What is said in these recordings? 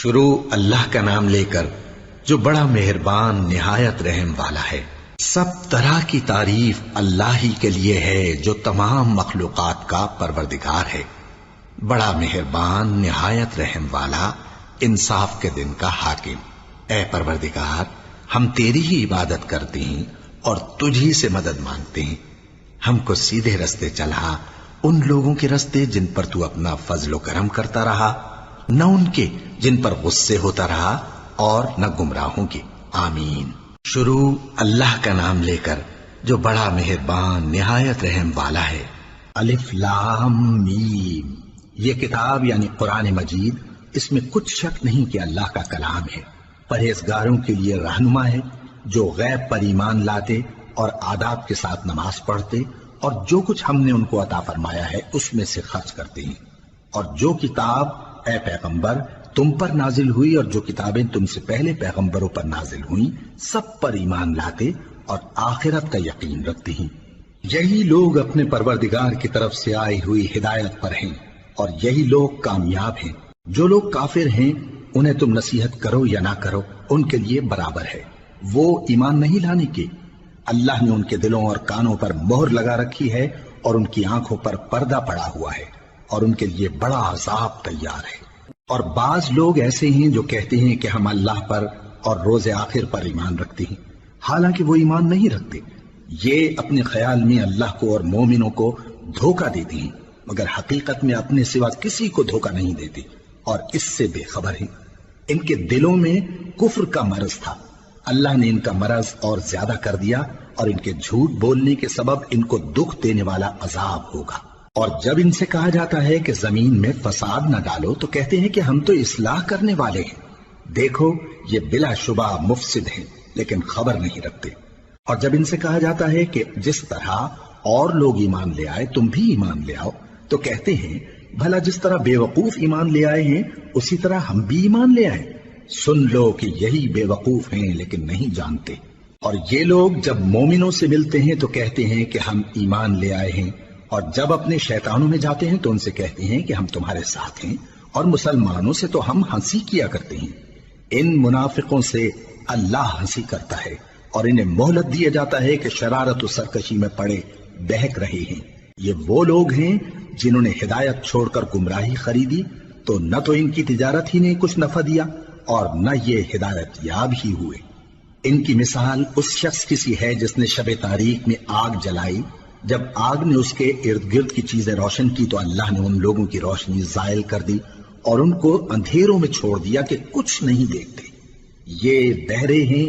شروع اللہ کا نام لے کر جو بڑا مہربان نہایت رحم والا ہے۔ سب طرح کی تعریف اللہ ہی کے لیے ہے جو تمام مخلوقات کا پروردگار ہے، بڑا مہربان نہایت رحم والا، انصاف کے دن کا حاکم۔ اے پروردگار، ہم تیری ہی عبادت کرتے ہیں اور تجھی سے مدد مانگتے ہیں۔ ہم کو سیدھے رستے چلا، ان لوگوں کے رستے جن پر تو اپنا فضل و کرم کرتا رہا، نہ ان کے جن پر غصے ہوتا رہا، اور نہ گمراہوں کے۔ آمین۔ شروع اللہ کا نام لے کر جو بڑا مہربان نہایت رحم والا ہے۔ الف لام میم۔ یہ کتاب یعنی قرآن مجید، اس میں کچھ شک نہیں کہ اللہ کا کلام ہے، پرہیزگاروں کے لیے رہنما ہے، جو غیب پر ایمان لاتے اور آداب کے ساتھ نماز پڑھتے اور جو کچھ ہم نے ان کو عطا فرمایا ہے اس میں سے خرچ کرتے ہیں، اور جو کتاب اے پیغمبر تم پر نازل ہوئی اور جو کتابیں تم سے پہلے پیغمبروں پر نازل ہوئیں سب پر ایمان لاتے اور آخرت کا یقین رکھتے ہیں۔ یہی لوگ اپنے پروردگار کی طرف سے آئی ہوئی ہدایت پر ہیں اور یہی لوگ کامیاب ہیں۔ جو لوگ کافر ہیں انہیں تم نصیحت کرو یا نہ کرو ان کے لیے برابر ہے، وہ ایمان نہیں لانے کے۔ اللہ نے ان کے دلوں اور کانوں پر مہر لگا رکھی ہے اور ان کی آنکھوں پر پردہ پڑا ہوا ہے اور ان کے لیے بڑا عذاب تیار ہے۔ اور بعض لوگ ایسے ہیں جو کہتے ہیں کہ ہم اللہ پر اور روز آخر پر ایمان رکھتے ہیں، حالانکہ وہ ایمان نہیں رکھتے۔ یہ اپنے خیال میں اللہ کو اور مومنوں کو دھوکہ دیتے ہیں، مگر حقیقت میں اپنے سوا کسی کو دھوکہ نہیں دیتے اور اس سے بے خبر ہیں۔ ان کے دلوں میں کفر کا مرض تھا، اللہ نے ان کا مرض اور زیادہ کر دیا اور ان کے جھوٹ بولنے کے سبب ان کو دکھ دینے والا عذاب ہوگا۔ اور جب ان سے کہا جاتا ہے کہ زمین میں فساد نہ ڈالو تو کہتے ہیں کہ ہم تو اصلاح کرنے والے ہیں۔ دیکھو یہ بلا شبہ مفسد ہیں لیکن خبر نہیں رکھتے۔ اور جب ان سے کہا جاتا ہے کہ جس طرح اور لوگ ایمان لے آئے تم بھی ایمان لے آؤ تو کہتے ہیں بھلا جس طرح بے وقوف ایمان لے آئے ہیں اسی طرح ہم بھی ایمان لے آئیں۔ سن لو کہ یہی بے وقوف ہیں لیکن نہیں جانتے۔ اور یہ لوگ جب مومنوں سے ملتے ہیں تو کہتے ہیں کہ ہم ایمان لے آئے ہیں، اور جب اپنے شیطانوں میں جاتے ہیں تو ان سے کہتے ہیں کہ ہم تمہارے ساتھ ہیں، اور مسلمانوں سے تو ہم ہنسی کیا کرتے ہیں۔ ان منافقوں سے اللہ ہنسی کرتا ہے اور انہیں مہلت دیا جاتا ہے کہ شرارت و سرکشی میں پڑے بہک رہے ہیں۔ یہ وہ لوگ ہیں جنہوں نے ہدایت چھوڑ کر گمراہی خریدی، تو نہ تو ان کی تجارت ہی نے کچھ نفع دیا اور نہ یہ ہدایت یاب ہی ہوئے۔ ان کی مثال اس شخص کی سی ہے جس نے شب تاریک میں آگ جلائی، جب آگ نے اس کے ارد گرد کی چیزیں روشن کی تو اللہ نے ان لوگوں کی روشنی زائل کر دی اور ان کو اندھیروں میں چھوڑ دیا کہ کچھ نہیں دیکھتے۔ یہ بہرے ہیں،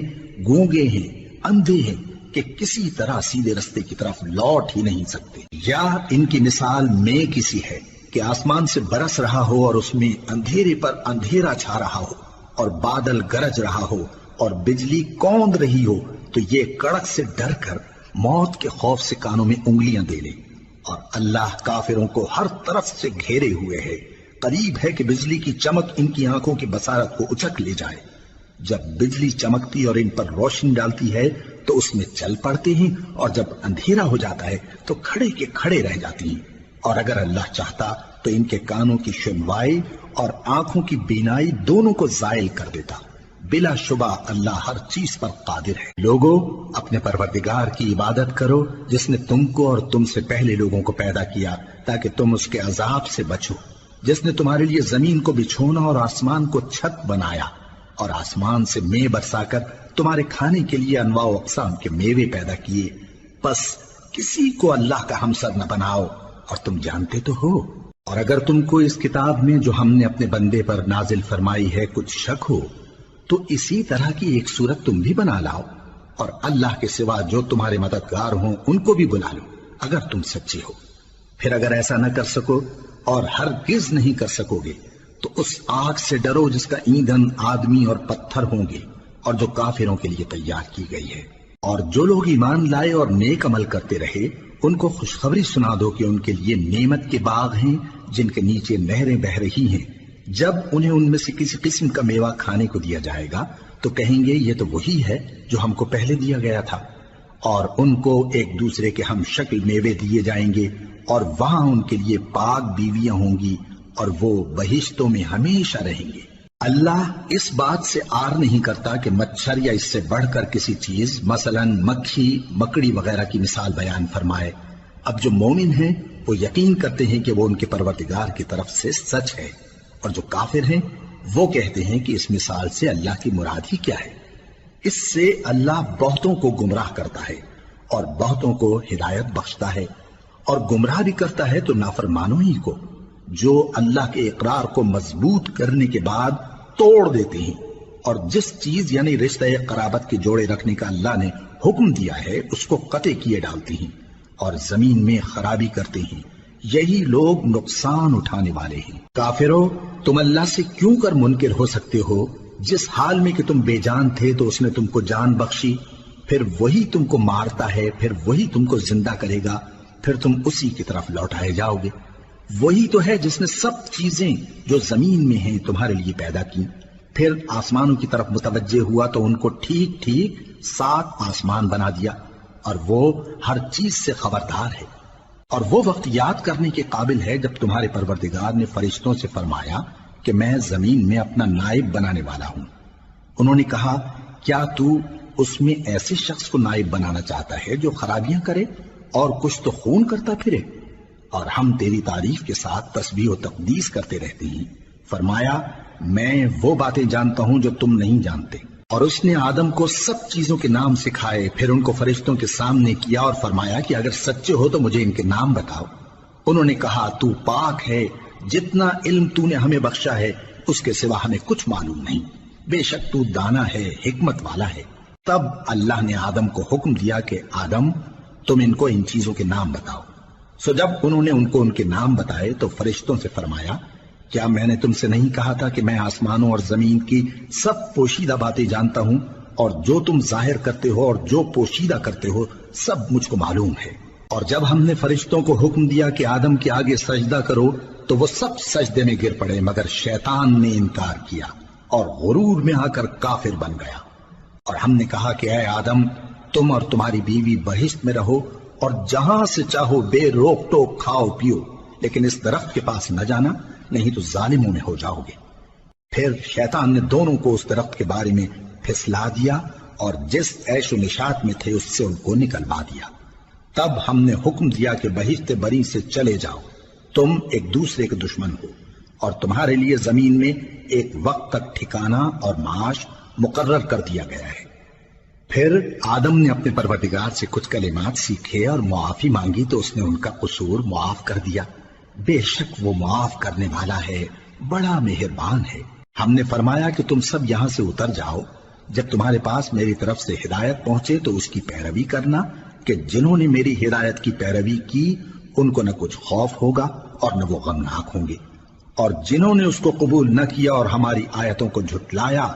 گونگے ہیں، اندھے ہیں کہ کسی طرح سیدھے رستے کی طرف لوٹ ہی نہیں سکتے۔ یا ان کی مثال میں کسی ہے کہ آسمان سے برس رہا ہو اور اس میں اندھیرے پر اندھیرا چھا رہا ہو اور بادل گرج رہا ہو اور بجلی کوند رہی ہو، تو یہ کڑک سے ڈر کر موت کے خوف سے کانوں میں انگلیاں دے لے۔ اور اللہ کافروں کو ہر طرف سے گھیرے ہوئے ہے، قریب ہے کہ بجلی کی چمک ان کی آنکھوں کی بصارت کو اچک لے جائے۔ جب بجلی چمکتی اور ان پر روشنی ڈالتی ہے تو اس میں چل پڑتے ہیں، اور جب اندھیرا ہو جاتا ہے تو کھڑے کے کھڑے رہ جاتے ہیں۔ اور اگر اللہ چاہتا تو ان کے کانوں کی سنوائی اور آنکھوں کی بینائی دونوں کو زائل کر دیتا۔ بلا شبہ اللہ ہر چیز پر قادر ہے۔ لوگوں اپنے پروردگار کی عبادت کرو جس نے تم کو اور تم سے پہلے لوگوں کو پیدا کیا تاکہ تم اس کے عذاب سے بچو، جس نے تمہارے لیے زمین کو بچھونا اور آسمان کو چھت بنایا اور آسمان سے مے برسا کر تمہارے کھانے کے لیے انواع و اقسام کے میوے پیدا کیے۔ بس کسی کو اللہ کا ہمسر نہ بناؤ اور تم جانتے تو ہو۔ اور اگر تم کو اس کتاب میں جو ہم نے اپنے بندے پر نازل فرمائی ہے کچھ شک ہو تو اسی طرح کی ایک صورت تم بھی بنا لاؤ، اور اللہ کے سوا جو تمہارے مددگار ہوں ان کو بھی بلا لو اگر تم سچے ہو۔ پھر اگر ایسا نہ کر سکو اور ہرگز نہیں کر سکو گے تو اس آگ سے ڈرو جس کا ایندھن آدمی اور پتھر ہوں گے اور جو کافروں کے لیے تیار کی گئی ہے۔ اور جو لوگ ایمان لائے اور نیک عمل کرتے رہے ان کو خوشخبری سنا دو کہ ان کے لیے نعمت کے باغ ہیں جن کے نیچے نہریں بہہ رہی ہیں۔ جب انہیں ان میں سے کسی قسم کا میوہ کھانے کو دیا جائے گا تو کہیں گے یہ تو وہی ہے جو ہم کو پہلے دیا گیا تھا، اور ان کو ایک دوسرے کے ہم شکل میوے دیے جائیں گے، اور وہاں ان کے لیے پاک بیویاں ہوں گی اور وہ بہشتوں میں ہمیشہ رہیں گے۔ اللہ اس بات سے آر نہیں کرتا کہ مچھر یا اس سے بڑھ کر کسی چیز مثلاً مکھی مکڑی وغیرہ کی مثال بیان فرمائے۔ اب جو مومن ہیں وہ یقین کرتے ہیں کہ وہ ان کے پروردگار کی طرف سے سچ ہے، اور جو کافر ہیں وہ کہتے ہیں کہ اس مثال سے اللہ کی مراد ہی کیا ہے۔ اس سے اللہ بہتوں کو گمراہ کرتا ہے اور بہتوں کو ہدایت بخشتا ہے، اور گمراہ بھی کرتا ہے تو نافرمانوں ہی کو، جو اللہ کے اقرار کو مضبوط کرنے کے بعد توڑ دیتے ہیں، اور جس چیز یعنی رشتہ قرابت کے جوڑے رکھنے کا اللہ نے حکم دیا ہے اس کو قطع کیے ڈالتے ہیں اور زمین میں خرابی کرتے ہیں۔ یہی لوگ نقصان اٹھانے والے ہیں۔ کافرو، تم اللہ سے کیوں کر منکر ہو سکتے ہو؟ جس حال میں کہ تم بے جان تھے تو اس نے تم کو جان بخشی، پھر وہی تم کو مارتا ہے، پھر وہی تم کو زندہ کرے گا، پھر تم اسی کی طرف لوٹائے جاؤ گے۔ وہی تو ہے جس نے سب چیزیں جو زمین میں ہیں تمہارے لیے پیدا کی، پھر آسمانوں کی طرف متوجہ ہوا تو ان کو ٹھیک ٹھیک 7 آسمان بنا دیا، اور وہ ہر چیز سے خبردار ہے۔ اور وہ وقت یاد کرنے کے قابل ہے جب تمہارے پروردگار نے فرشتوں سے فرمایا کہ میں زمین میں اپنا نائب بنانے والا ہوں۔ انہوں نے کہا، کیا تو اس میں ایسے شخص کو نائب بنانا چاہتا ہے جو خرابیاں کرے اور کچھ تو خون کرتا پھرے؟ اور ہم تیری تعریف کے ساتھ تسبیح و تقدیس کرتے رہتے ہیں۔ فرمایا، میں وہ باتیں جانتا ہوں جو تم نہیں جانتے۔ اور اس نے آدم کو سب چیزوں کے نام سکھائے، پھر ان کو فرشتوں کے سامنے کیا اور فرمایا کہ اگر سچے ہو تو مجھے ان کے نام بتاؤ۔ انہوں نے کہا، تو پاک ہے، جتنا علم تو نے ہمیں بخشا ہے اس کے سوا ہمیں کچھ معلوم نہیں، بے شک تو دانا ہے، حکمت والا ہے۔ تب اللہ نے آدم کو حکم دیا کہ آدم، تم ان کو ان چیزوں کے نام بتاؤ۔ سو جب انہوں نے ان کو ان کے نام بتائے تو فرشتوں سے فرمایا، کیا میں نے تم سے نہیں کہا تھا کہ میں آسمانوں اور زمین کی سب پوشیدہ باتیں جانتا ہوں، اور جو تم ظاہر کرتے ہو اور جو پوشیدہ کرتے ہو سب مجھ کو معلوم ہے۔ اور جب ہم نے فرشتوں کو حکم دیا کہ آدم کے آگے سجدہ کرو تو وہ سب سجدے میں گر پڑے مگر شیطان نے انکار کیا اور غرور میں آ کر کافر بن گیا۔ اور ہم نے کہا کہ اے آدم، تم اور تمہاری بیوی بہشت میں رہو اور جہاں سے چاہو بے روک ٹوک کھاؤ پیو، لیکن اس درخت کے پاس نہ جانا، نہیں تو ظالموں میں ہو جاؤ گے۔ پھر شیطان نے دونوں کو اس درخت کے بارے میں پھسلا دیا اور جس عیش و نشاط میں تھے اس سے ان کو نکلوا دیا۔ تب ہم نے حکم دیا کہ بہشت بری سے چلے جاؤ، تم ایک دوسرے کے دشمن ہو، اور تمہارے لیے زمین میں ایک وقت تک ٹھکانہ اور معاش مقرر کر دیا گیا ہے۔ پھر آدم نے اپنے پروردگار سے کچھ کلمات سیکھے اور معافی مانگی تو اس نے ان کا قصور معاف کر دیا۔ بے شک وہ معاف کرنے والا ہے، بڑا مہربان ہے۔ ہم نے فرمایا کہ تم سب یہاں سے اتر جاؤ، جب تمہارے پاس میری طرف سے ہدایت پہنچے تو اس کی پیروی کرنا، کہ جنہوں نے میری ہدایت کی پیروی کی ان کو نہ کچھ خوف ہوگا اور نہ وہ غمناک ہوں گے، اور جنہوں نے اس کو قبول نہ کیا اور ہماری آیتوں کو جھٹلایا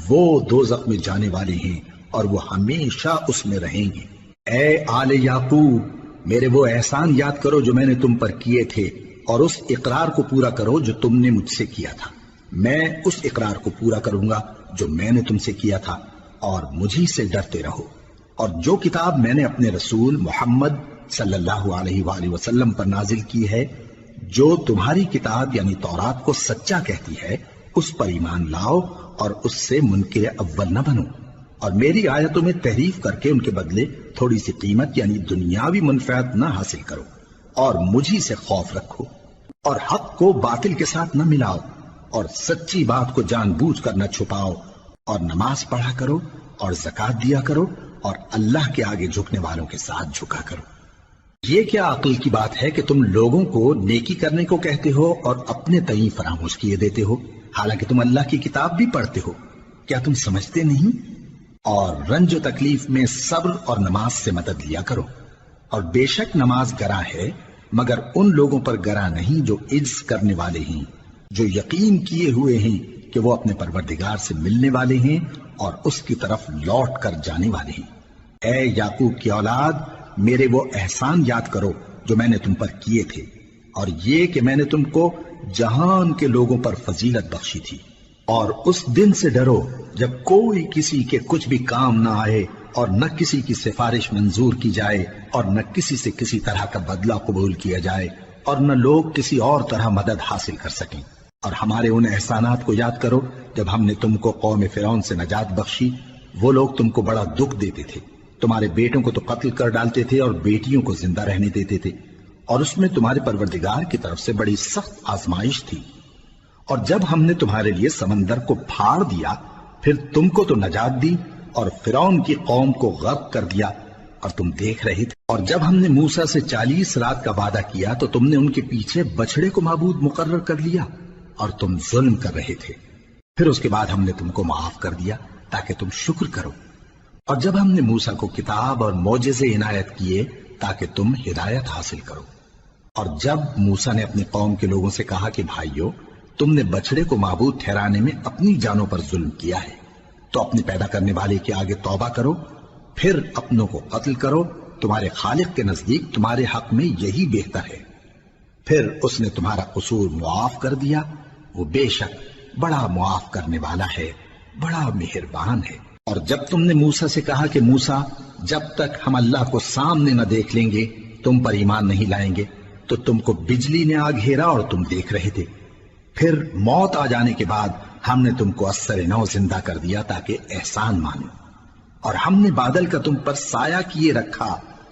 وہ دوزخ میں جانے والے ہیں اور وہ ہمیشہ اس میں رہیں گے۔ اے آل یعقوب، میرے وہ احسان یاد کرو جو میں نے تم پر کیے تھے، اور اس اقرار کو پورا کرو جو تم نے مجھ سے کیا تھا۔ میں اس اقرار کو پورا کروں گا جو میں نے تم سے کیا تھا، اور مجھی سے ڈرتے رہو۔ اور جو کتاب میں نے اپنے رسول محمد صلی اللہ علیہ وآلہ وسلم پر نازل کی ہے، جو تمہاری کتاب یعنی تورات کو سچا کہتی ہے، اس پر ایمان لاؤ اور اس سے منکر اول نہ بنو، اور میری آیتوں میں تحریف کر کے ان کے بدلے تھوڑی سی قیمت یعنی دنیاوی منفعت نہ حاصل کرو، اور مجھی سے خوف رکھو، اور حق کو باطل کے ساتھ نہ ملاؤ، اور سچی بات کو جان بوجھ کر نہ چھپاؤ، اور نماز پڑھا کرو اور زکوٰۃ دیا کرو، اور اللہ کے آگے جھکنے والوں کے ساتھ جھکا کرو۔ یہ کیا عقل کی بات ہے کہ تم لوگوں کو نیکی کرنے کو کہتے ہو اور اپنے تئیں فراموش کیے دیتے ہو، حالانکہ تم اللہ کی کتاب بھی پڑھتے ہو؟ کیا تم سمجھتے نہیں؟ اور رنج و تکلیف میں صبر اور نماز سے مدد لیا کرو، اور بے شک نماز گراں ہے مگر ان لوگوں پر گراں نہیں جو عجز کرنے والے ہیں، جو یقین کیے ہوئے ہیں کہ وہ اپنے پروردگار سے ملنے والے ہیں اور اس کی طرف لوٹ کر جانے والے ہیں۔ اے یعقوب کی اولاد، میرے وہ احسان یاد کرو جو میں نے تم پر کیے تھے، اور یہ کہ میں نے تم کو جہان کے لوگوں پر فضیلت بخشی تھی۔ اور اس دن سے ڈرو جب کوئی کسی کے کچھ بھی کام نہ آئے، اور نہ کسی کی سفارش منظور کی جائے، اور نہ کسی سے کسی طرح کا بدلہ قبول کیا جائے، اور نہ لوگ کسی اور طرح مدد حاصل کر سکیں۔ اور ہمارے ان احسانات کو یاد کرو جب ہم نے تم کو قوم فرعون سے نجات بخشی، وہ لوگ تم کو بڑا دکھ دیتے تھے، تمہارے بیٹوں کو تو قتل کر ڈالتے تھے اور بیٹیوں کو زندہ رہنے دیتے تھے، اور اس میں تمہارے پروردگار کی طرف سے بڑی سخت آزمائش تھی۔ اور جب ہم نے تمہارے لیے سمندر کو پھاڑ دیا، پھر تم کو تو نجات دی اور فرعون کی قوم کو غرق کر دیا، اور تم دیکھ رہے تھے۔ اور جب ہم نے موسیٰ سے 40 رات کا وعدہ کیا تو تم نے ان کے پیچھے بچڑے کو معبود مقرر کر لیا اور تم ظلم کر رہے تھے۔ پھر اس کے بعد ہم نے تم کو معاف کر دیا تاکہ تم شکر کرو۔ اور جب ہم نے موسیٰ کو کتاب اور معجزے عنایت کیے تاکہ تم ہدایت حاصل کرو۔ اور جب موسیٰ نے اپنی قوم کے لوگوں سے کہا کہ بھائیو، تم نے بچڑے کو معبود ٹھہرانے میں اپنی جانوں پر ظلم کیا ہے، تو اپنے پیدا کرنے والے کے آگے توبہ کرو، پھر اپنوں کو قتل کرو، تمہارے خالق کے نزدیک تمہارے حق میں یہی بہتر ہے۔ پھر اس نے تمہارا قصور معاف کر دیا، وہ بے شک بڑا معاف کرنے والا ہے، بڑا مہربان ہے۔ اور جب تم نے موسیٰ سے کہا کہ موسیٰ، جب تک ہم اللہ کو سامنے نہ دیکھ لیں گے تم پر ایمان نہیں لائیں گے، تو تم کو بجلی نے آ گھیرا اور تم دیکھ رہے تھے۔ پھر موت آ جانے کے بعد ہم نے تم کو اثر نو زندہ کر دیا تاکہ احسان مانو۔ اور ہم نے بادل کا تم پر سایہ کیے رکھا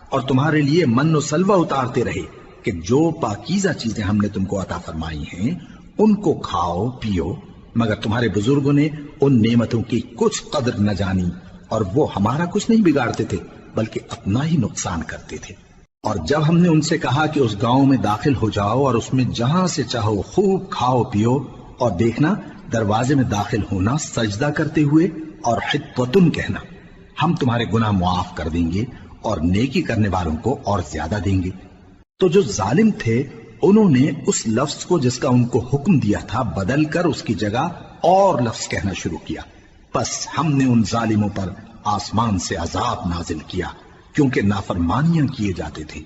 اور تمہارے لیے من و سلوہ اتارتے رہے کہ جو پاکیزہ چیزیں ہم نے تم کو عطا فرمائی ہیں ان کو کھاؤ پیو، مگر تمہارے بزرگوں نے ان نعمتوں کی کچھ قدر نہ جانی، اور وہ ہمارا کچھ نہیں بگاڑتے تھے بلکہ اپنا ہی نقصان کرتے تھے۔ اور جب ہم نے ان سے کہا کہ اس گاؤں میں داخل ہو جاؤ اور اس میں جہاں سے چاہو خوب کھاؤ پیو، اور دیکھنا دروازے میں داخل ہونا سجدہ کرتے ہوئے اور حطوۃ کہنا، ہم تمہارے گناہ معاف کر دیں گے اور نیکی کرنے والوں کو اور زیادہ دیں گے۔ تو جو ظالم تھے انہوں نے اس لفظ کو جس کا ان کو حکم دیا تھا بدل کر اس کی جگہ اور لفظ کہنا شروع کیا، پس ہم نے ان ظالموں پر آسمان سے عذاب نازل کیا کیونکہ نافرمانیاں کیے جاتے تھے۔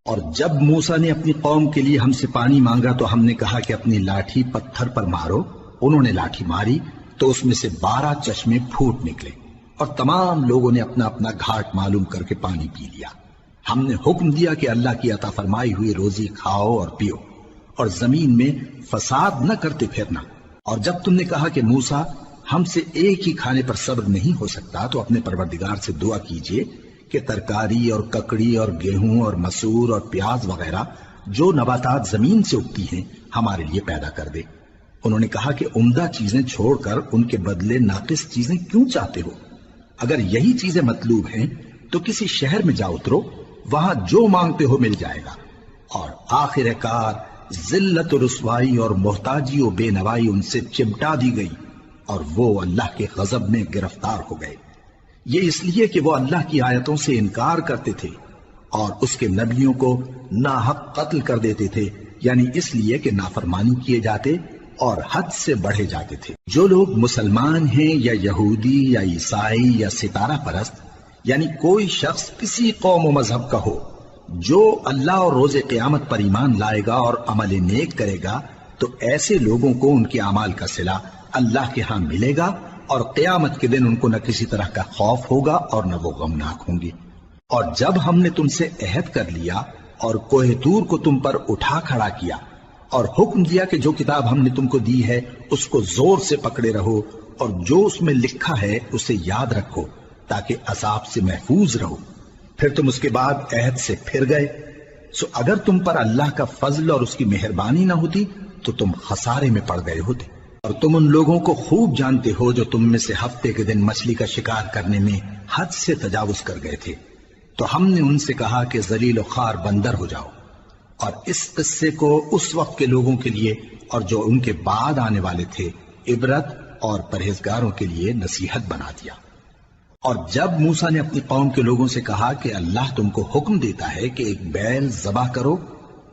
اور جب موسیٰ نے اپنی قوم کے لیے ہم سے پانی مانگا تو ہم نے کہا کہ اپنی لاٹھی پتھر پر مارو، انہوں نے لاٹھی ماری تو اس میں سے 12 چشمے پھوٹ نکلے، اور تمام لوگوں نے اپنا اپنا گھاٹ معلوم کر کے پانی پی لیا۔ ہم نے حکم دیا کہ اللہ کی عطا فرمائی ہوئی روزی کھاؤ اور پیو، اور زمین میں فساد نہ کرتے پھرنا۔ اور جب تم نے کہا کہ موسیٰ، ہم سے ایک ہی کھانے پر صبر نہیں ہو سکتا، تو اپنے پروردگار سے دعا کیجئے کہ ترکاری اور ککڑی اور گیہوں اور مسور اور پیاز وغیرہ جو نباتات زمین سے اگتی ہیں ہمارے لیے پیدا کر دے۔ انہوں نے کہا کہ عمدہ چیزیں چھوڑ کر ان کے بدلے ناقص چیزیں کیوں چاہتے ہو؟ اگر یہی چیزیں مطلوب ہیں تو کسی شہر میں جا اترو، وہاں جو مانگتے ہو مل جائے گا۔ اور آخر کار ذلت و رسوائی اور محتاجی و بے نوائی ان سے چمٹا دی گئی، اور وہ اللہ کے غضب میں گرفتار ہو گئے، یہ اس لیے کہ وہ اللہ کی آیتوں سے انکار کرتے تھے اور اس کے نبیوں کو ناحق قتل کر دیتے تھے، یعنی اس لیے کہ نافرمانی کیے جاتے اور حد سے بڑھے جاتے تھے۔ جو لوگ مسلمان ہیں یا یہودی یا عیسائی یا ستارہ پرست، یعنی کوئی شخص کسی قوم و مذہب کا ہو، جو اللہ اور روز قیامت پر ایمان لائے گا اور عمل نیک کرے گا، تو ایسے لوگوں کو ان کے اعمال کا صلہ اللہ کے ہاں ملے گا، اور قیامت کے دن ان کو نہ کسی طرح کا خوف ہوگا اور نہ وہ غمناک ہوں گے۔ اور جب ہم نے تم سے عہد کر لیا اور کوہ طور کو تم پر اٹھا کھڑا کیا اور حکم دیا کہ جو کتاب ہم نے تم کو دی ہے اس کو زور سے پکڑے رہو، اور جو اس میں لکھا ہے اسے یاد رکھو تاکہ عذاب سے محفوظ رہو، پھر تم اس کے بعد عہد سے پھر گئے، سو اگر تم پر اللہ کا فضل اور اس کی مہربانی نہ ہوتی تو تم خسارے میں پڑ گئے ہوتے۔ اور تم ان لوگوں کو خوب جانتے ہو جو تم میں سے ہفتے کے دن مچھلی کا شکار کرنے میں حد سے تجاوز کر گئے تھے، تو ہم نے ان سے کہا کہ ذلیل و خوار بندر ہو جاؤ، اور اس قصے کو اس وقت کے لوگوں کے لیے اور جو ان کے بعد آنے والے تھے عبرت اور پرہیزگاروں کے لیے نصیحت بنا دیا۔ اور جب موسیٰ نے اپنی قوم کے لوگوں سے کہا کہ اللہ تم کو حکم دیتا ہے کہ ایک بیل ذبح کرو،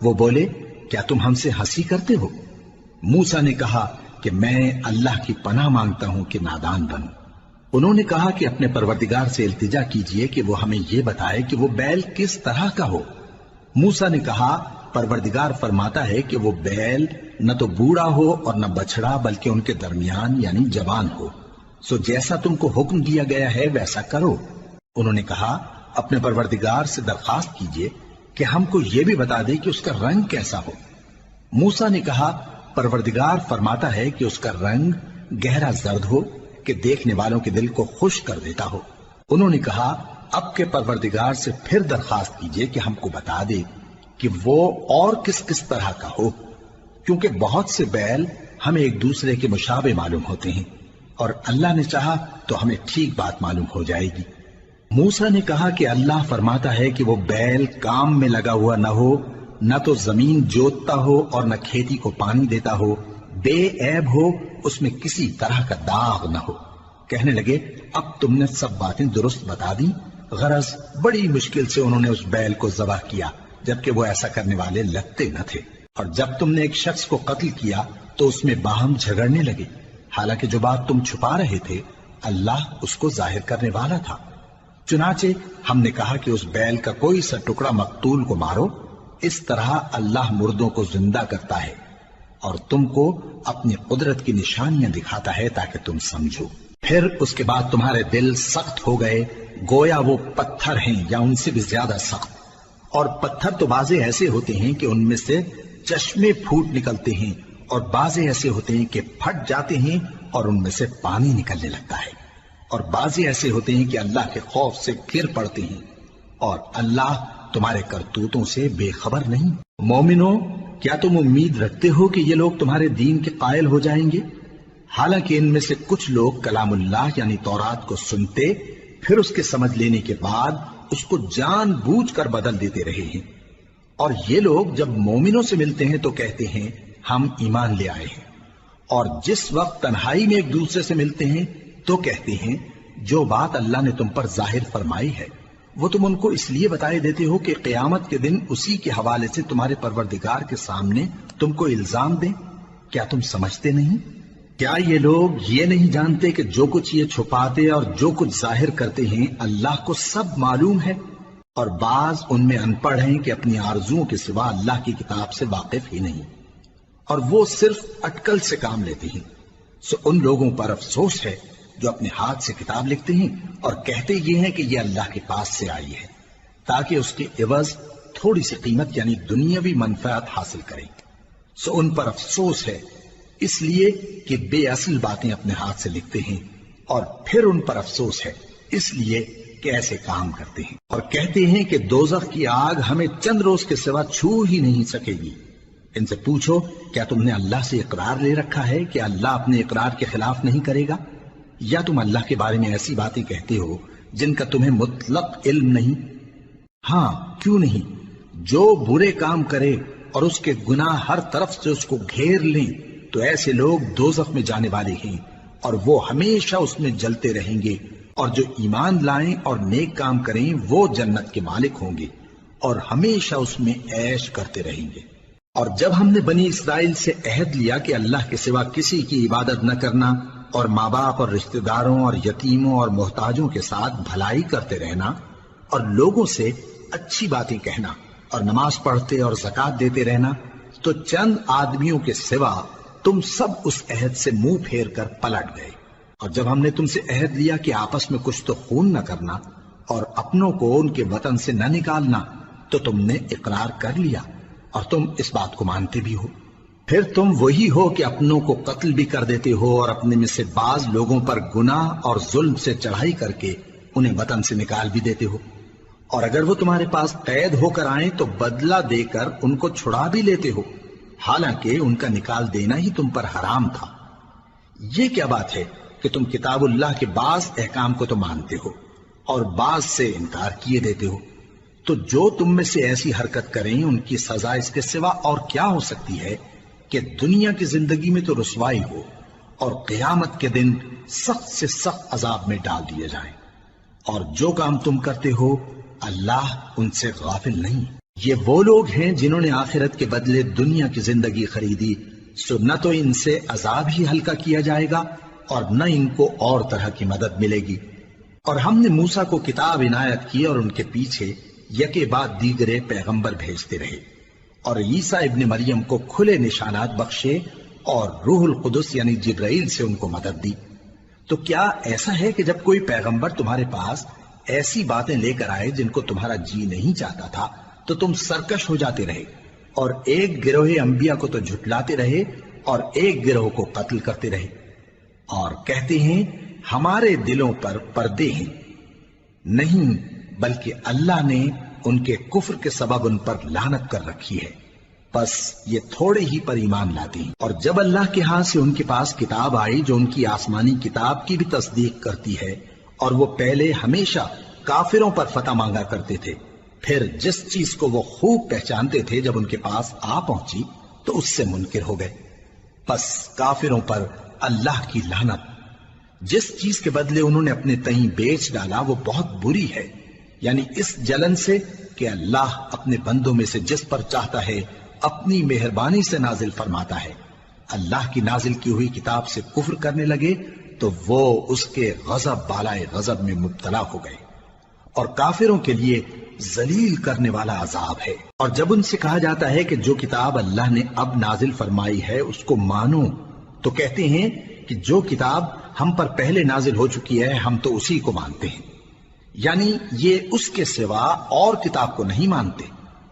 وہ بولے کیا تم ہم سے ہنسی کرتے ہو؟ موسیٰ نے کہا کہ میں اللہ کی پناہ مانگتا ہوں کہ نادان بنوں۔ انہوں نے کہا کہ اپنے پروردگار سے التجا کیجئے کہ وہ ہمیں یہ بتائے کہ وہ بیل کس طرح کا ہو۔ موسیٰ نے کہا پروردگار فرماتا ہے کہ وہ بیل نہ تو بوڑھا ہو اور نہ بچڑا بلکہ ان کے درمیان یعنی جوان ہو، سو جیسا تم کو حکم دیا گیا ہے ویسا کرو۔ انہوں نے کہا اپنے پروردگار سے درخواست کیجئے کہ ہم کو یہ بھی بتا دے کہ اس کا رنگ کیسا ہو۔ موسیٰ نے کہا پروردگار فرماتا ہے کہ اس کا رنگ گہرا زرد ہو کہ دیکھنے والوں کے دل کو خوش کر دیتا ہو۔ انہوں نے کہا اب کے پروردگار سے پھر درخواست کیجئے کہ ہم کو بتا دے کہ وہ اور کس کس طرح کا ہو، کیونکہ بہت سے بیل ہمیں ایک دوسرے کے مشابہ معلوم ہوتے ہیں، اور اللہ نے چاہا تو ہمیں ٹھیک بات معلوم ہو جائے گی۔ موسیٰ نے کہا کہ اللہ فرماتا ہے کہ وہ بیل کام میں لگا ہوا نہ ہو، نہ تو زمین جوتتا ہو اور نہ کھیتی کو پانی دیتا ہو، بے عیب ہو، اس میں کسی طرح کا داغ نہ ہو۔ کہنے لگے اب تم نے سب باتیں درست بتا دی۔ غرض بڑی مشکل سے انہوں نے اس بیل کو ذبح کیا، جبکہ وہ ایسا کرنے والے لگتے نہ تھے۔ اور جب تم نے ایک شخص کو قتل کیا تو اس میں باہم جھگڑنے لگے، حالانکہ جو بات تم چھپا رہے تھے اللہ اس کو ظاہر کرنے والا تھا۔ چنانچہ ہم نے کہا کہ اس بیل کا کوئی سا ٹکڑا مقتول کو مارو، اس طرح اللہ مردوں کو زندہ کرتا ہے اور تم کو اپنی قدرت کی نشانیاں دکھاتا ہے تاکہ تم سمجھو۔ پھر اس کے بعد تمہارے دل سخت ہو گئے، گویا وہ پتھر ہیں یا ان سے بھی زیادہ سخت۔ اور پتھر تو بعضے ایسے ہوتے ہیں کہ ان میں سے چشمے پھوٹ نکلتے ہیں، اور بعضے ایسے ہوتے ہیں کہ پھٹ جاتے ہیں اور ان میں سے پانی نکلنے لگتا ہے، اور بعضے ایسے ہوتے ہیں کہ اللہ کے خوف سے گر پڑتے ہیں، اور اللہ تمہارے کرتوتوں سے بے خبر نہیں۔ مومنو، کیا تم امید رکھتے ہو کہ یہ لوگ تمہارے دین کے قائل ہو جائیں گے؟ حالانکہ ان میں سے کچھ لوگ کلام اللہ یعنی تورات کو سنتے، پھر اس کے سمجھ لینے کے بعد اس کو جان بوجھ کر بدل دیتے رہے ہیں، اور یہ لوگ جب مومنوں سے ملتے ہیں تو کہتے ہیں ہم ایمان لے آئے ہیں، اور جس وقت تنہائی میں ایک دوسرے سے ملتے ہیں تو کہتے ہیں جو بات اللہ نے تم پر ظاہر فرمائی ہے وہ تم ان کو اس لیے بتائے دیتے ہو کہ قیامت کے دن اسی کے حوالے سے تمہارے پروردگار کے سامنے تم کو الزام دیں۔ کیا تم سمجھتے نہیں؟ کیا یہ لوگ یہ نہیں جانتے کہ جو کچھ یہ چھپاتے اور جو کچھ ظاہر کرتے ہیں اللہ کو سب معلوم ہے؟ اور بعض ان میں ان پڑھ ہیں کہ اپنی آرزوؤں کے سوا اللہ کی کتاب سے واقف ہی نہیں، اور وہ صرف اٹکل سے کام لیتے ہیں۔ سو ان لوگوں پر افسوس ہے جو اپنے ہاتھ سے کتاب لکھتے ہیں اور کہتے یہ ہیں کہ یہ اللہ کے پاس سے آئی ہے، تاکہ اس کے عوض تھوڑی سی قیمت یعنی دنیاوی منفعت حاصل کریں۔ سو ان پر افسوس ہے اس لیے کہ بے اصل باتیں اپنے ہاتھ سے لکھتے ہیں، اور پھر ان پر افسوس ہے اس لیے کہ ایسے کام کرتے ہیں، اور کہتے ہیں کہ دوزخ کی آگ ہمیں چند روز کے سوا چھو ہی نہیں سکے گی۔ ان سے پوچھو کیا تم نے اللہ سے اقرار لے رکھا ہے کہ اللہ اپنے اقرار کے خلاف نہیں کرے گا، یا تم اللہ کے بارے میں ایسی باتیں کہتے ہو جن کا تمہیں مطلق علم نہیں؟ ہاں کیوں نہیں، جو برے کام کرے اور اس کے گناہ ہر طرف سے اس کو گھیر لیں تو ایسے لوگ دوزخ میں جانے والے ہیں، اور وہ ہمیشہ اس میں جلتے رہیں گے، اور جو ایمان لائیں اور نیک کام کریں وہ جنت کے مالک ہوں گے اور ہمیشہ اس میں عیش کرتے رہیں گے۔ اور جب ہم نے بنی اسرائیل سے عہد لیا کہ اللہ کے سوا کسی کی عبادت نہ کرنا، اور ماں باپ اور رشتہ داروں اور یتیموں اور محتاجوں کے ساتھ بھلائی کرتے رہنا، اور لوگوں سے اچھی باتیں کہنا، اور نماز پڑھتے اور زکوٰۃ دیتے رہنا، تو چند آدمیوں کے سوا تم سب اس عہد سے منہ پھیر کر پلٹ گئے۔ اور جب ہم نے تم سے عہد لیا کہ آپس میں کچھ تو خون نہ کرنا اور اپنوں کو ان کے وطن سے نہ نکالنا، تو تم نے اقرار کر لیا اور تم اس بات کو مانتے بھی ہو۔ پھر تم وہی ہو کہ اپنوں کو قتل بھی کر دیتے ہو اور اپنے میں سے بعض لوگوں پر گناہ اور ظلم سے چڑھائی کر کے انہیں وطن سے نکال بھی دیتے ہو، اور اگر وہ تمہارے پاس قید ہو کر آئیں تو بدلہ دے کر ان کو چھڑا بھی لیتے ہو، حالانکہ ان کا نکال دینا ہی تم پر حرام تھا۔ یہ کیا بات ہے کہ تم کتاب اللہ کے بعض احکام کو تو مانتے ہو اور بعض سے انکار کیے دیتے ہو؟ تو جو تم میں سے ایسی حرکت کریں ان کی سزا اس کے سوا اور کیا ہو سکتی ہے کہ دنیا کی زندگی میں تو رسوائی ہو اور قیامت کے دن سخت سے سخت عذاب میں ڈال دیے جائیں۔ اور جو کام تم کرتے ہو اللہ ان سے غافل نہیں۔ یہ وہ لوگ ہیں جنہوں نے آخرت کے بدلے دنیا کی زندگی خریدی، سو نہ تو ان سے عذاب ہی ہلکا کیا جائے گا اور نہ ان کو اور طرح کی مدد ملے گی۔ اور ہم نے موسیٰ کو کتاب عنایت کی اور ان کے پیچھے یکے بعد دیگرے پیغمبر بھیجتے رہے، اور عیسیٰ ابن مریم کو کھلے نشانات بخشے اور روح القدس یعنی جبرائیل سے ان کو مدد دی۔ تو کیا ایسا ہے کہ جب کوئی پیغمبر تمہارے پاس ایسی باتیں لے کر آئے جن کو تمہارا جی نہیں چاہتا تھا تو تم سرکش ہو جاتے رہے، اور ایک گروہ انبیاء کو تو جھٹلاتے رہے اور ایک گروہ کو قتل کرتے رہے؟ اور کہتے ہیں ہمارے دلوں پر پردے ہیں، نہیں بلکہ اللہ نے ان کے کفر کے سبب ان پر لعنت کر رکھی ہے، بس یہ تھوڑے ہی پر ایمان لاتے ہیں۔ اور جب اللہ کے ہاں سے ان کے پاس کتاب آئی جو ان کی آسمانی کتاب کی بھی تصدیق کرتی ہے، اور وہ پہلے ہمیشہ کافروں پر فتح مانگا کرتے تھے، پھر جس چیز کو وہ خوب پہچانتے تھے جب ان کے پاس آ پہنچی تو اس سے منکر ہو گئے، بس کافروں پر اللہ کی لعنت۔ جس چیز کے بدلے انہوں نے اپنے تئیں بیچ ڈالا وہ بہت بری ہے، یعنی اس جلن سے کہ اللہ اپنے بندوں میں سے جس پر چاہتا ہے اپنی مہربانی سے نازل فرماتا ہے۔ اللہ کی نازل کی ہوئی کتاب سے کفر کرنے لگے تو وہ اس کے غضب بالائے غضب میں مبتلا ہو گئے، اور کافروں کے لیے ذلیل کرنے والا عذاب ہے۔ اور جب ان سے کہا جاتا ہے کہ جو کتاب اللہ نے اب نازل فرمائی ہے اس کو مانو، تو کہتے ہیں کہ جو کتاب ہم پر پہلے نازل ہو چکی ہے ہم تو اسی کو مانتے ہیں، یعنی یہ اس کے سوا اور کتاب کو نہیں مانتے،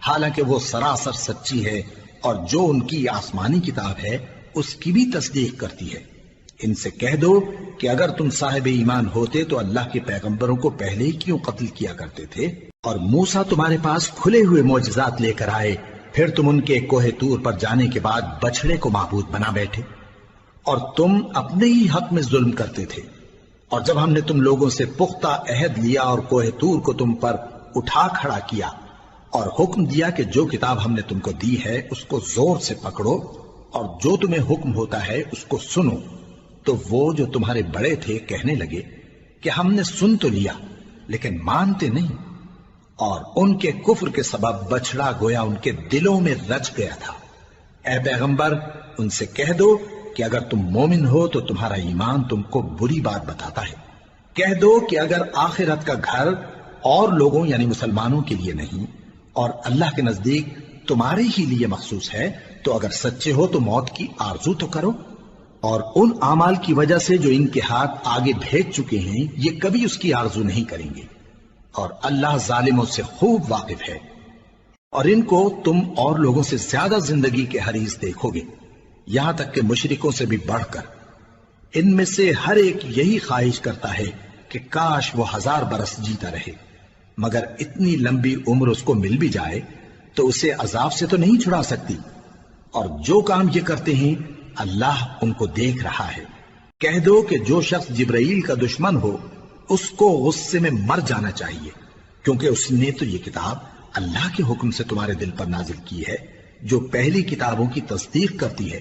حالانکہ وہ سراسر سچی ہے، اور جو ان کی آسمانی کتاب ہے اس کی بھی تصدیق کرتی ہے۔ ان سے کہہ دو کہ اگر تم صاحب ایمان ہوتے تو اللہ کے پیغمبروں کو پہلے ہی کیوں قتل کیا کرتے تھے؟ اور موسیٰ تمہارے پاس کھلے ہوئے معجزات لے کر آئے، پھر تم ان کے کوہ طور پر جانے کے بعد بچڑے کو معبود بنا بیٹھے، اور تم اپنے ہی حق میں ظلم کرتے تھے۔ اور جب ہم نے تم لوگوں سے پختہ عہد لیا اور کوہ طور کو تم پر اٹھا کھڑا کیا اور حکم دیا کہ جو کتاب ہم نے تم کو دی ہے اس کو زور سے پکڑو اور جو تمہیں حکم ہوتا ہے اس کو سنو، تو وہ جو تمہارے بڑے تھے کہنے لگے کہ ہم نے سن تو لیا لیکن مانتے نہیں، اور ان کے کفر کے سبب بچڑا گویا ان کے دلوں میں رچ گیا تھا۔ اے پیغمبر ان سے کہہ دو کہ اگر تم مومن ہو تو تمہارا ایمان تم کو بری بات بتاتا ہے۔ کہہ دو کہ اگر آخرت کا گھر اور لوگوں یعنی مسلمانوں کے لیے نہیں اور اللہ کے نزدیک تمہارے ہی لیے مخصوص ہے تو اگر سچے ہو تو موت کی آرزو تو کرو، اور ان اعمال کی وجہ سے جو ان کے ہاتھ آگے بھیج چکے ہیں یہ کبھی اس کی آرزو نہیں کریں گے، اور اللہ ظالموں سے خوب واقف ہے۔ اور ان کو تم اور لوگوں سے زیادہ زندگی کے حریص دیکھو گے، یہاں تک کہ مشرکوں سے بھی بڑھ کر۔ ان میں سے ہر ایک یہی خواہش کرتا ہے کہ کاش وہ 1000 برس جیتا رہے، مگر اتنی لمبی عمر اس کو مل بھی جائے تو اسے عذاب سے تو نہیں چھڑا سکتی، اور جو کام یہ کرتے ہیں اللہ ان کو دیکھ رہا ہے۔ کہہ دو کہ جو شخص جبرائیل کا دشمن ہو اس کو غصے میں مر جانا چاہیے، کیونکہ اس نے تو یہ کتاب اللہ کے حکم سے تمہارے دل پر نازل کی ہے جو پہلی کتابوں کی تصدیق کرتی ہے،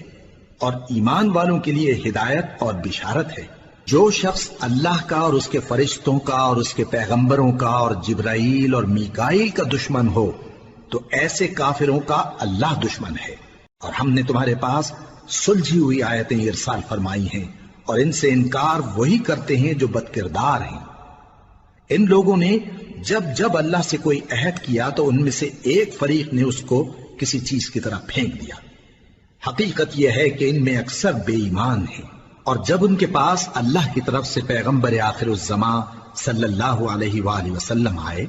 اور ایمان والوں کے لیے ہدایت اور بشارت ہے۔ جو شخص اللہ کا اور اس کے فرشتوں کا اور اس کے پیغمبروں کا اور جبرائیل اور میکائیل کا دشمن ہو تو ایسے کافروں کا اللہ دشمن ہے۔ اور ہم نے تمہارے پاس سلجھی ہوئی آیتیں ارسال فرمائی ہیں، اور ان سے انکار وہی کرتے ہیں جو بد کردار ہیں۔ ان لوگوں نے جب جب اللہ سے کوئی عہد کیا تو ان میں سے ایک فریق نے اس کو کسی چیز کی طرح پھینک دیا۔ حقیقت یہ ہے کہ ان میں اکثر بے ایمان ہیں، اور جب ان کے پاس اللہ کی طرف سے پیغمبر آخر الزماں صلی اللہ علیہ وآلہ وسلم آئے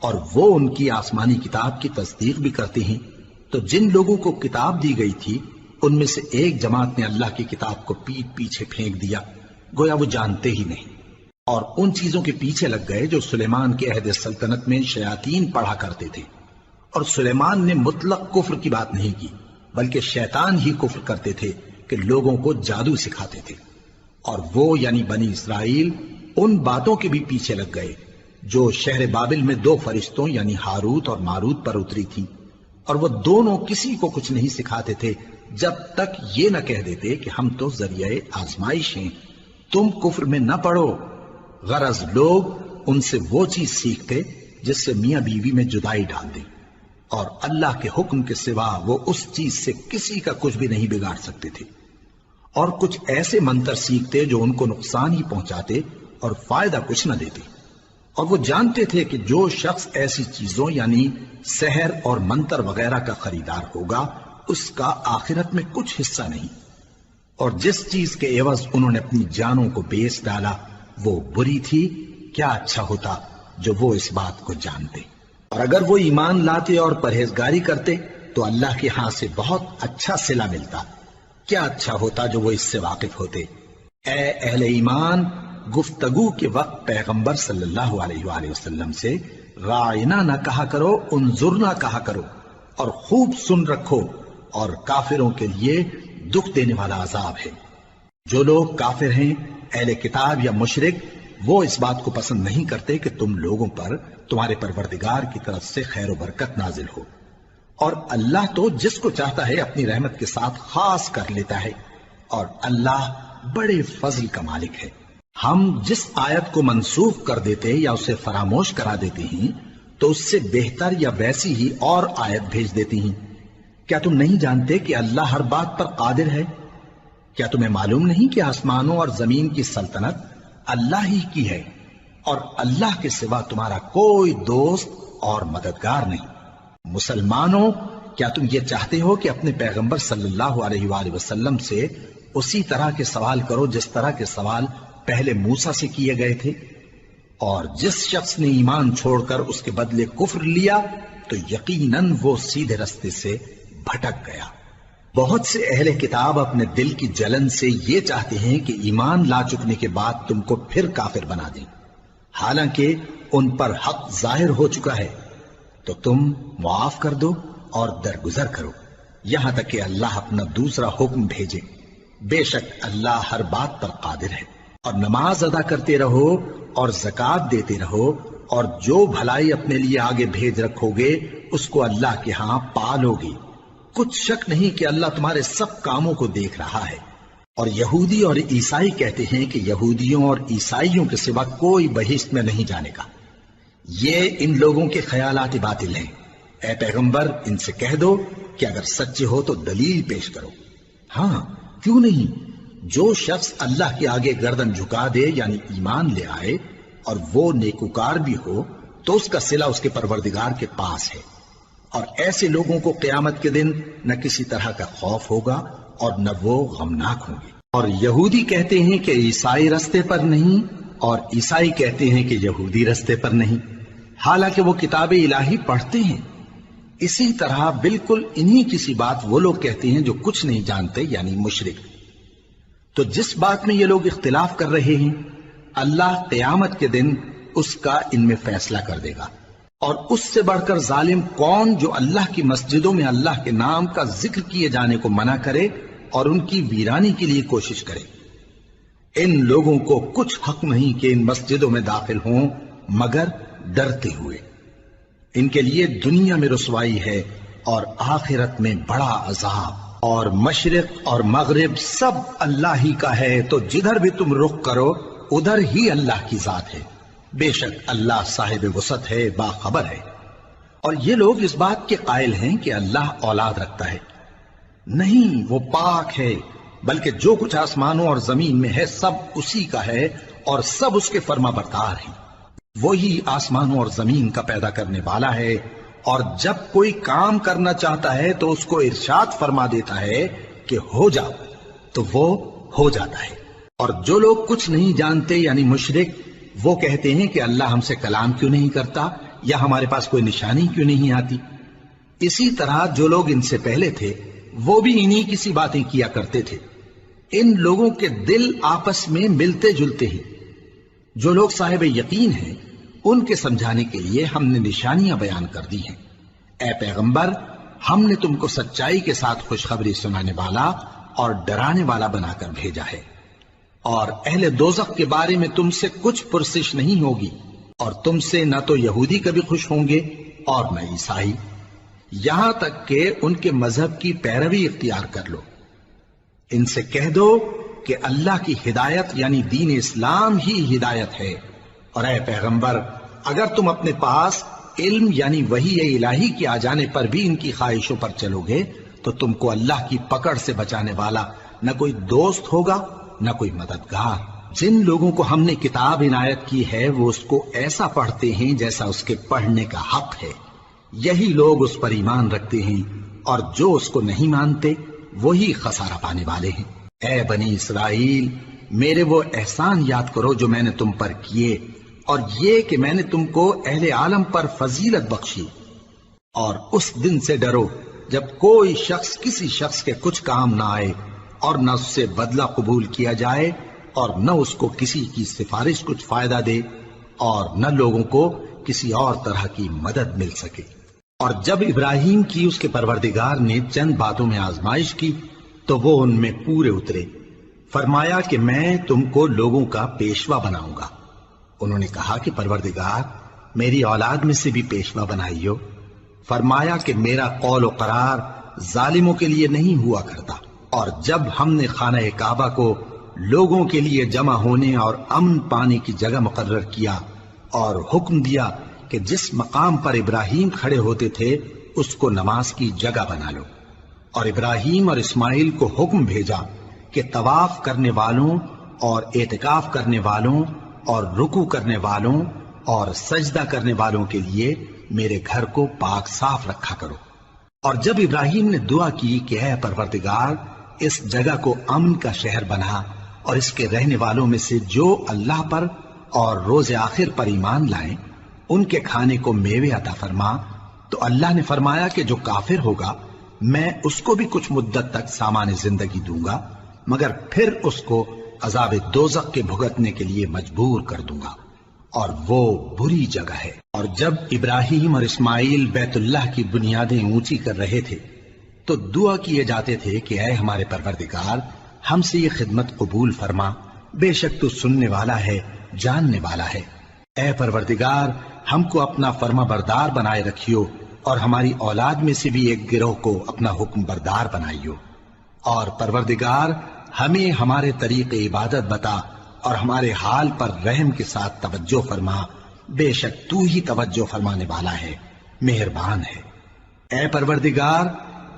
اور وہ ان کی آسمانی کتاب کی تصدیق بھی کرتے ہیں، تو جن لوگوں کو کتاب دی گئی تھی ان میں سے ایک جماعت نے اللہ کی کتاب کو پیٹ پیچھے پھینک دیا، گویا وہ جانتے ہی نہیں، اور ان چیزوں کے پیچھے لگ گئے جو سلیمان کے عہد سلطنت میں شیاطین پڑھا کرتے تھے۔ اور سلیمان نے مطلق کفر کی بات نہیں کی، بلکہ شیطان ہی کفر کرتے تھے کہ لوگوں کو جادو سکھاتے تھے، اور وہ یعنی بنی اسرائیل ان باتوں کے بھی پیچھے لگ گئے جو شہر بابل میں 2 فرشتوں یعنی ہاروت اور ماروت پر اتری تھی، اور وہ دونوں کسی کو کچھ نہیں سکھاتے تھے جب تک یہ نہ کہہ دیتے کہ ہم تو ذریعہ آزمائش ہیں، تم کفر میں نہ پڑو۔ غرض لوگ ان سے وہ چیز سیکھتے جس سے میاں بیوی میں جدائی ڈال دیں، اور اللہ کے حکم کے سوا وہ اس چیز سے کسی کا کچھ بھی نہیں بگاڑ سکتے تھے، اور کچھ ایسے منتر سیکھتے جو ان کو نقصان ہی پہنچاتے اور فائدہ کچھ نہ دیتے، اور وہ جانتے تھے کہ جو شخص ایسی چیزوں یعنی سحر اور منتر وغیرہ کا خریدار ہوگا اس کا آخرت میں کچھ حصہ نہیں، اور جس چیز کے عوض انہوں نے اپنی جانوں کو بیچ ڈالا وہ بری تھی، کیا اچھا ہوتا جو وہ اس بات کو جانتے۔ اور اگر وہ ایمان لاتے اور پرہیزگاری کرتے تو اللہ کے ہاں سے بہت اچھا صلہ ملتا، کیا اچھا ہوتا جو وہ اس سے واقف ہوتے۔ اے اہل ایمان، گفتگو کے وقت پیغمبر صلی اللہ علیہ وآلہ وسلم سے رائنا نہ کہا کرو، انظرنا کہا کرو، اور خوب سن رکھو، اور کافروں کے لیے دکھ دینے والا عذاب ہے۔ جو لوگ کافر ہیں، اہل کتاب یا مشرک، وہ اس بات کو پسند نہیں کرتے کہ تم لوگوں پر تمہارے پروردگار کی طرف سے خیر و برکت نازل ہو، اور اللہ تو جس کو چاہتا ہے اپنی رحمت کے ساتھ خاص کر لیتا ہے، اور اللہ بڑے فضل کا مالک ہے۔ ہم جس آیت کو منسوخ کر دیتے یا اسے فراموش کرا دیتے ہیں تو اس سے بہتر یا ویسی ہی اور آیت بھیج دیتی ہیں۔ کیا تم نہیں جانتے کہ اللہ ہر بات پر قادر ہے؟ کیا تمہیں معلوم نہیں کہ آسمانوں اور زمین کی سلطنت اللہ ہی کی ہے، اور اللہ کے سوا تمہارا کوئی دوست اور مددگار نہیں؟ مسلمانوں، کیا تم یہ چاہتے ہو کہ اپنے پیغمبر صلی اللہ علیہ وآلہ وسلم سے اسی طرح کے سوال کرو جس طرح کے سوال پہلے موسیٰ سے کیے گئے تھے؟ اور جس شخص نے ایمان چھوڑ کر اس کے بدلے کفر لیا تو یقیناً وہ سیدھے رستے سے بھٹک گیا۔ بہت سے اہل کتاب اپنے دل کی جلن سے یہ چاہتے ہیں کہ ایمان لا چکنے کے بعد تم کو پھر کافر بنا دیں، حالانکہ ان پر حق ظاہر ہو چکا ہے۔ تو تم معاف کر دو اور درگزر کرو یہاں تک کہ اللہ اپنا دوسرا حکم بھیجے۔ بے شک اللہ ہر بات پر قادر ہے۔ اور نماز ادا کرتے رہو اور زکوٰۃ دیتے رہو، اور جو بھلائی اپنے لیے آگے بھیج رکھو گے اس کو اللہ کے ہاں پالو گے۔ کچھ شک نہیں کہ اللہ تمہارے سب کاموں کو دیکھ رہا ہے۔ اور یہودی اور عیسائی کہتے ہیں کہ یہودیوں اور عیسائیوں کے سوا کوئی بہشت میں نہیں جانے گا۔ یہ ان لوگوں کے خیالات باطل ہیں۔ اے پیغمبر، ان سے کہہ دو کہ اگر سچے ہو تو دلیل پیش کرو۔ ہاں، کیوں نہیں؟ جو شخص اللہ کے آگے گردن جھکا دے یعنی ایمان لے آئے اور وہ نیکوکار بھی ہو تو اس کا صلہ اس کے پروردگار کے پاس ہے، اور ایسے لوگوں کو قیامت کے دن نہ کسی طرح کا خوف ہوگا اور نہ وہ غمناک ہوں گے۔ اور یہودی کہتے ہیں کہ عیسائی رستے پر نہیں، اور عیسائی کہتے ہیں کہ یہودی رستے پر نہیں، حالانکہ وہ کتاب الہی پڑھتے ہیں۔ اسی طرح بالکل انہی کسی بات وہ لوگ کہتے ہیں جو کچھ نہیں جانتے یعنی مشرک۔ تو جس بات میں یہ لوگ اختلاف کر رہے ہیں اللہ قیامت کے دن اس کا ان میں فیصلہ کر دے گا۔ اور اس سے بڑھ کر ظالم کون جو اللہ کی مسجدوں میں اللہ کے نام کا ذکر کیے جانے کو منع کرے اور ان کی ویرانی کے لیے کوشش کرے۔ ان لوگوں کو کچھ حق نہیں کہ ان مسجدوں میں داخل ہوں مگر ڈرتے ہوئے۔ ان کے لیے دنیا میں رسوائی ہے اور آخرت میں بڑا عذاب۔ اور مشرق اور مغرب سب اللہ ہی کا ہے، تو جدھر بھی تم رخ کرو ادھر ہی اللہ کی ذات ہے۔ بے شک اللہ صاحب وسعت ہے، باخبر ہے۔ اور یہ لوگ اس بات کے قائل ہیں کہ اللہ اولاد رکھتا ہے۔ نہیں، وہ پاک ہے، بلکہ جو کچھ آسمانوں اور زمین میں ہے سب اسی کا ہے، اور سب اس کے فرما بردار ہیں۔ وہی آسمانوں اور زمین کا پیدا کرنے والا ہے، اور جب کوئی کام کرنا چاہتا ہے تو اس کو ارشاد فرما دیتا ہے کہ ہو جا، تو وہ ہو جاتا ہے۔ اور جو لوگ کچھ نہیں جانتے یعنی مشرک، وہ کہتے ہیں کہ اللہ ہم سے کلام کیوں نہیں کرتا، یا ہمارے پاس کوئی نشانی کیوں نہیں آتی۔ اسی طرح جو لوگ ان سے پہلے تھے وہ بھی انہی کسی باتیں کیا کرتے تھے۔ ان لوگوں کے دل آپس میں ملتے جلتے ہیں۔ جو لوگ صاحب یقین ہیں ان کے سمجھانے کے لیے ہم نے نشانیاں بیان کر دی ہیں۔ اے پیغمبر، ہم نے تم کو سچائی کے ساتھ خوشخبری سنانے والا اور ڈرانے والا بنا کر بھیجا ہے، اور اہل دوزخ کے بارے میں تم سے کچھ پرسش نہیں ہوگی، اور تم سے نہ تو یہودی کبھی خوش ہوں گے اور نہ عیسائی، یہاں تک کہ ان کے مذہب کی پیروی اختیار کر لو۔ ان سے کہہ دو کہ اللہ کی ہدایت یعنی دین اسلام ہی ہدایت ہے، اور اے پیغمبر، اگر تم اپنے پاس علم یعنی وحی الہی کے آ جانے پر بھی ان کی خواہشوں پر چلو گے تو تم کو اللہ کی پکڑ سے بچانے والا نہ کوئی دوست ہوگا نہ کوئی مددگار۔ جن لوگوں کو ہم نے کتاب عنایت کی ہے وہ اس کو ایسا پڑھتے ہیں جیسا اس کے پڑھنے کا حق ہے، یہی لوگ اس پر ایمان رکھتے ہیں، اور جو اس کو نہیں مانتے وہی خسارہ پانے والے ہیں۔ اے بنی اسرائیل، میرے وہ احسان یاد کرو جو میں نے تم پر کیے، اور یہ کہ میں نے تم کو اہل عالم پر فضیلت بخشی۔ اور اس دن سے ڈرو جب کوئی شخص کسی شخص کے کچھ کام نہ آئے اور نہ اس سے بدلہ قبول کیا جائے، اور نہ اس کو کسی کی سفارش کچھ فائدہ دے اور نہ لوگوں کو کسی اور طرح کی مدد مل سکے۔ اور جب ابراہیم کی اس کے پروردگار نے چند باتوں میں آزمائش کی تو وہ ان میں پورے اترے۔ فرمایا کہ میں تم کو لوگوں کا پیشوا بناؤں گا۔ انہوں نے کہا کہ پروردگار میری اولاد میں سے بھی پیشوا بنائیو۔ فرمایا کہ میرا قول و قرار ظالموں کے لیے نہیں ہوا کرتا۔ اور جب ہم نے خانہ کعبہ کو لوگوں کے لیے جمع ہونے اور امن پانے کی جگہ مقرر کیا اور حکم دیا کہ جس مقام پر ابراہیم کھڑے ہوتے تھے اس کو نماز کی جگہ بنا لو، اور ابراہیم اور اسماعیل کو حکم بھیجا کہ طواف کرنے والوں اور اعتکاف کرنے والوں اور رکوع کرنے والوں اور سجدہ کرنے والوں کے لیے میرے گھر کو پاک صاف رکھا کرو۔ اور جب ابراہیم نے دعا کی کہ اے پروردگار اس جگہ کو امن کا شہر بنا اور اس کے رہنے والوں میں سے جو اللہ پر اور روز آخر پر ایمان لائیں ان کے کھانے کو میوے عطا فرما، تو اللہ نے فرمایا کہ جو کافر ہوگا میں اس کو بھی کچھ مدت تک سامان زندگی دوں گا، مگر پھر اس کو عذاب دوزخ کے بھگتنے کے لیے مجبور کر دوں گا، اور وہ بری جگہ ہے۔ اور جب ابراہیم اور اسماعیل بیت اللہ کی بنیادیں اونچی کر رہے تھے تو دعا کیے جاتے تھے کہ اے ہمارے پروردگار ہم سے یہ خدمت قبول فرما، بے شک تو سننے والا ہے، جاننے والا ہے۔ اے پروردگار ہم کو اپنا فرما بردار بنائے رکھیو، اور ہماری اولاد میں سے بھی ایک گروہ کو اپنا حکم بردار بنائیو، اور پروردگار ہمیں ہمارے طریق عبادت بتا اور ہمارے حال پر رحم کے ساتھ توجہ فرما، بے شک تو ہی توجہ فرمانے والا ہے، مہربان ہے۔ اے پروردگار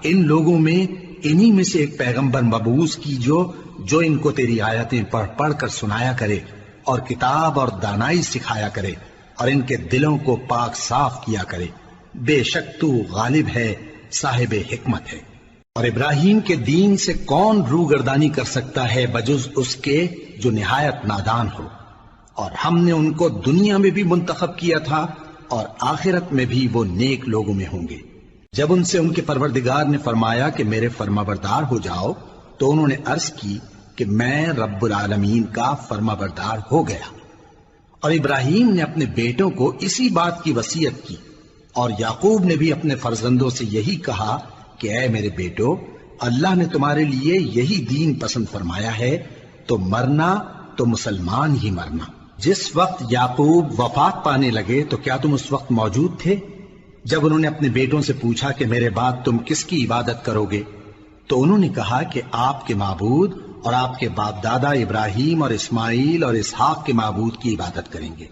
ان لوگوں میں انہی میں سے ایک پیغمبر مبعوث کی جو ان کو تیری آیتیں پڑھ پڑھ کر سنایا کرے اور کتاب اور دانائی سکھایا کرے اور ان کے دلوں کو پاک صاف کیا کرے، بے شک تو غالب ہے، صاحب حکمت ہے۔ اور ابراہیم کے دین سے کون روگردانی کر سکتا ہے بجز اس کے جو نہایت نادان ہو، اور ہم نے ان کو دنیا میں بھی منتخب کیا تھا اور آخرت میں بھی وہ نیک لوگوں میں ہوں گے۔ جب ان سے ان کے پروردگار نے فرمایا کہ میرے فرما بردار ہو جاؤ تو انہوں نے عرض کی کہ میں رب العالمین کا فرما بردار ہو گیا۔ اور ابراہیم نے اپنے بیٹوں کو اسی بات کی وصیت کی، اور یعقوب نے بھی اپنے فرزندوں سے یہی کہا کہ اے میرے بیٹو اللہ نے تمہارے لیے یہی دین پسند فرمایا ہے، تو مرنا تو مسلمان ہی مرنا۔ جس وقت یعقوب وفات پانے لگے تو کیا تم اس وقت موجود تھے جب انہوں نے اپنے بیٹوں سے پوچھا کہ میرے بعد تم کس کی عبادت کرو گے؟ تو انہوں نے کہا کہ آپ کے معبود اور آپ کے باپ دادا ابراہیم اور اسماعیل اور اسحاق کے معبود کی عبادت کریں گے،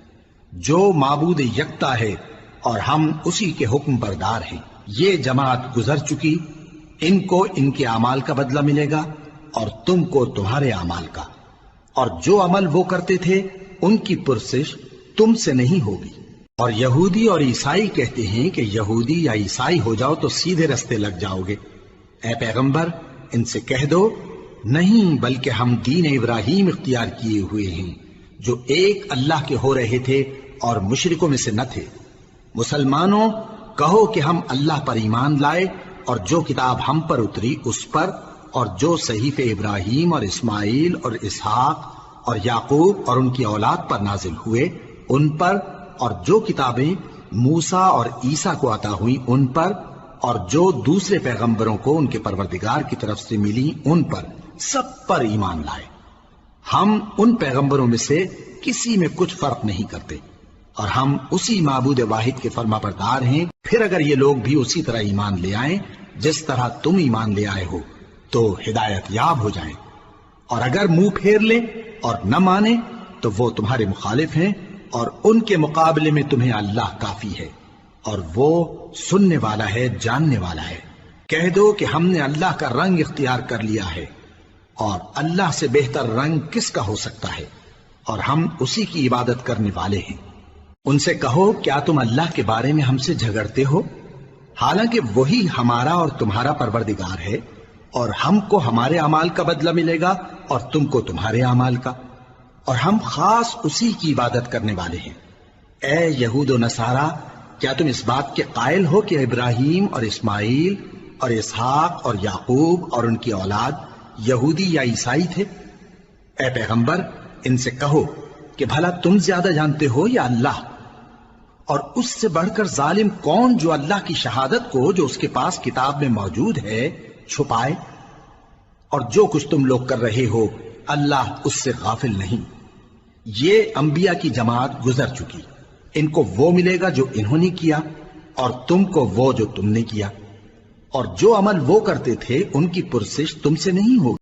جو معبود یکتا ہے اور ہم اسی کے حکم بردار ہیں۔ یہ جماعت گزر چکی، ان کو ان کے اعمال کا بدلہ ملے گا اور تم کو تمہارے اعمال کا، اور جو عمل وہ کرتے تھے ان کی پرسش تم سے نہیں ہوگی۔ اور یہودی اور عیسائی کہتے ہیں کہ یہودی یا عیسائی ہو جاؤ تو سیدھے رستے لگ جاؤ گے۔ اے پیغمبر ان سے کہہ دو نہیں، بلکہ ہم دین ابراہیم اختیار کیے ہوئے ہیں جو ایک اللہ کے ہو رہے تھے اور مشرکوں میں سے نہ تھے۔ مسلمانوں کہو کہ ہم اللہ پر ایمان لائے اور جو کتاب ہم پر اتری اس پر، اور جو صحیفے ابراہیم اور اسماعیل اور اسحاق اور یعقوب اور ان کی اولاد پر نازل ہوئے ان پر، اور جو کتابیں موسیٰ اور عیسیٰ کو عطا ہوئیں ان پر، اور جو دوسرے پیغمبروں کو ان کے پروردگار کی طرف سے ملی ان پر، سب پر ایمان لائے۔ ہم ان پیغمبروں میں سے کسی میں کچھ فرق نہیں کرتے، اور ہم اسی معبود واحد کے فرما بردار ہیں۔ پھر اگر یہ لوگ بھی اسی طرح ایمان لے آئیں جس طرح تم ایمان لے آئے ہو تو ہدایت یاب ہو جائیں، اور اگر منہ پھیر لیں اور نہ مانیں تو وہ تمہارے مخالف ہیں، اور ان کے مقابلے میں تمہیں اللہ کافی ہے، اور وہ سننے والا ہے، جاننے والا ہے۔ کہہ دو کہ ہم نے اللہ کا رنگ اختیار کر لیا ہے، اور اللہ سے بہتر رنگ کس کا ہو سکتا ہے، اور ہم اسی کی عبادت کرنے والے ہیں۔ ان سے کہو کیا تم اللہ کے بارے میں ہم سے جھگڑتے ہو، حالانکہ وہی ہمارا اور تمہارا پروردگار ہے، اور ہم کو ہمارے اعمال کا بدلہ ملے گا اور تم کو تمہارے اعمال کا، اور ہم خاص اسی کی عبادت کرنے والے ہیں۔ اے یہود و نصارا کیا تم اس بات کے قائل ہو کہ ابراہیم اور اسماعیل اور اسحاق اور یعقوب اور ان کی اولاد یہودی یا عیسائی تھے؟ اے پیغمبر ان سے کہو کہ بھلا تم زیادہ جانتے ہو یا اللہ؟ اور اس سے بڑھ کر ظالم کون جو اللہ کی شہادت کو جو اس کے پاس کتاب میں موجود ہے چھپائے؟ اور جو کچھ تم لوگ کر رہے ہو اللہ اس سے غافل نہیں۔ یہ انبیاء کی جماعت گزر چکی، ان کو وہ ملے گا جو انہوں نے کیا اور تم کو وہ جو تم نے کیا، اور جو عمل وہ کرتے تھے ان کی پرسش تم سے نہیں ہوگی۔